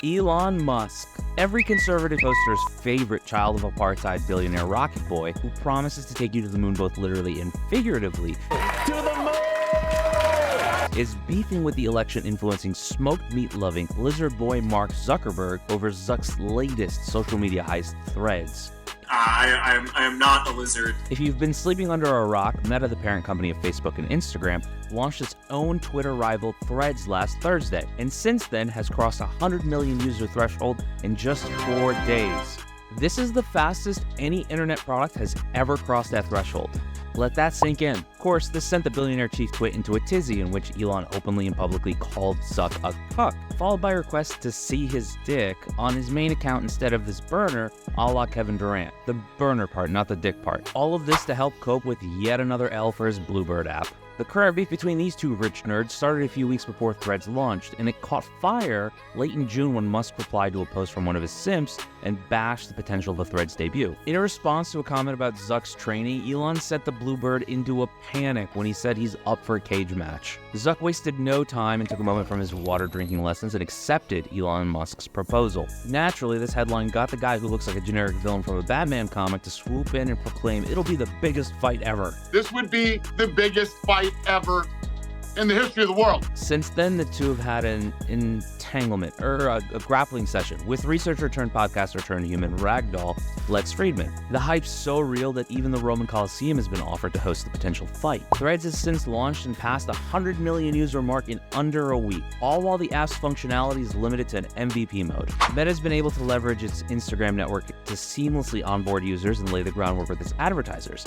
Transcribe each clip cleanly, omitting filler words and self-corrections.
Elon Musk. Every conservative poster's favorite child of apartheid billionaire rocket boy who promises to take you to the moon both literally and figuratively. To the moon! Is beefing with the election-influencing smoked meat-loving lizard boy Mark Zuckerberg over Zuck's latest social media heist, Threads. I am not a lizard. If you've been sleeping under a rock, Meta, the parent company of Facebook and Instagram, launched its own Twitter rival Threads last Thursday, and since then has crossed 100 million user threshold in just 4 days. This is the fastest any internet product has ever crossed that threshold. Let that sink in. Of course, this sent the billionaire chief twit into a tizzy in which Elon openly and publicly called Zuck a cuck, followed by requests to see his dick on his main account instead of this burner, a la Kevin Durant. The burner part, not the dick part. All of this to help cope with yet another L for his Bluebird app. The current beef between these two rich nerds started a few weeks before Threads launched, and it caught fire late in June when Musk replied to a post from one of his simps and bashed the potential of the Threads debut. In a response to a comment about Zuck's training, Elon sent the Bluebird into a panic when he said he's up for a cage match. Zuck wasted no time and took a moment from his water drinking lessons and accepted Elon Musk's proposal. Naturally, this headline got the guy who looks like a generic villain from a Batman comic to swoop in and proclaim it'll be the biggest fight ever. This would be the biggest fight ever in the history of the world. Since then, the two have had an entanglement, or a grappling session, with researcher turned podcaster turned human ragdoll Lex Friedman. The hype's so real that even the Roman Coliseum has been offered to host the potential fight. Threads has since launched and passed the 100 million user mark in under a week, all while the app's functionality is limited to an MVP mode. Meta has been able to leverage its Instagram network to seamlessly onboard users and lay the groundwork with its advertisers.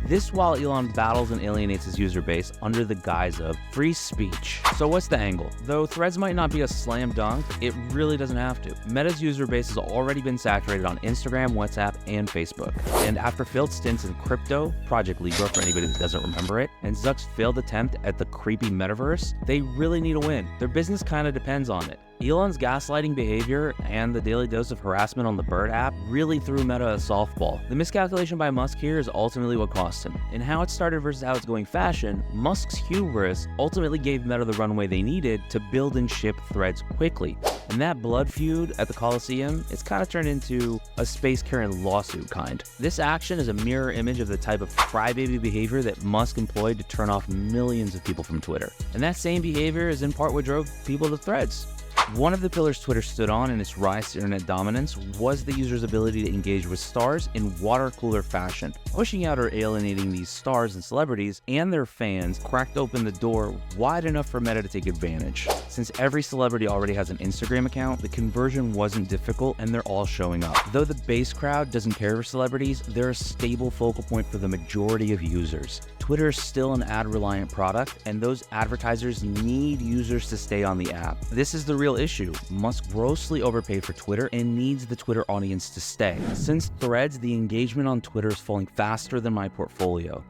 This while Elon battles and alienates his user base under the guise of free speech. So what's the angle? Though Threads might not be a slam dunk, it really doesn't have to. Meta's user base has already been saturated on Instagram, WhatsApp, and Facebook. And after failed stints in crypto, Project Libra for anybody that doesn't remember it, and Zuck's failed attempt at the creepy Metaverse, they really need a win. Their business kind of depends on it. Elon's gaslighting behavior and the daily dose of harassment on the Bird app really threw Meta a softball. The miscalculation by Musk here is ultimately what cost him. In how it started versus how it's going fashion, Musk's hubris ultimately gave Meta the runway they needed to build and ship Threads quickly. And that blood feud at the Coliseum, it's kind of turned into a space-carrying lawsuit kind. This action is a mirror image of the type of crybaby behavior that Musk employed to turn off millions of people from Twitter. And that same behavior is in part what drove people to Threads. One of the pillars Twitter stood on in its rise to internet dominance was the user's ability to engage with stars in water cooler fashion. Pushing out or alienating these stars and celebrities and their fans cracked open the door wide enough for Meta to take advantage. Since every celebrity already has an Instagram account, the conversion wasn't difficult and they're all showing up. Though the base crowd doesn't care for celebrities, they're a stable focal point for the majority of users. Twitter is still an ad-reliant product, and those advertisers need users to stay on the app. This is the real issue. Musk grossly overpaid for Twitter and needs the Twitter audience to stay. Since Threads, the engagement on Twitter is falling faster than my portfolio.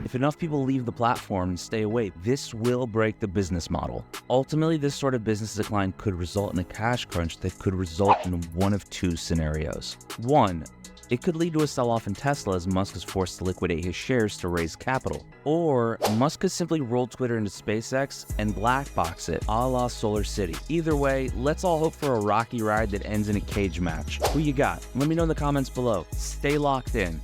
If enough people leave the platform and stay away, this will break the business model. Ultimately, this sort of business decline could result in a cash crunch that could result in one of two scenarios. One, it could lead to a sell-off in Tesla as Musk is forced to liquidate his shares to raise capital. Or Musk could simply roll Twitter into SpaceX and black box it, a la Solar City. Either way, let's all hope for a rocky ride that ends in a cage match. Who you got? Let me know in the comments below. Stay locked in.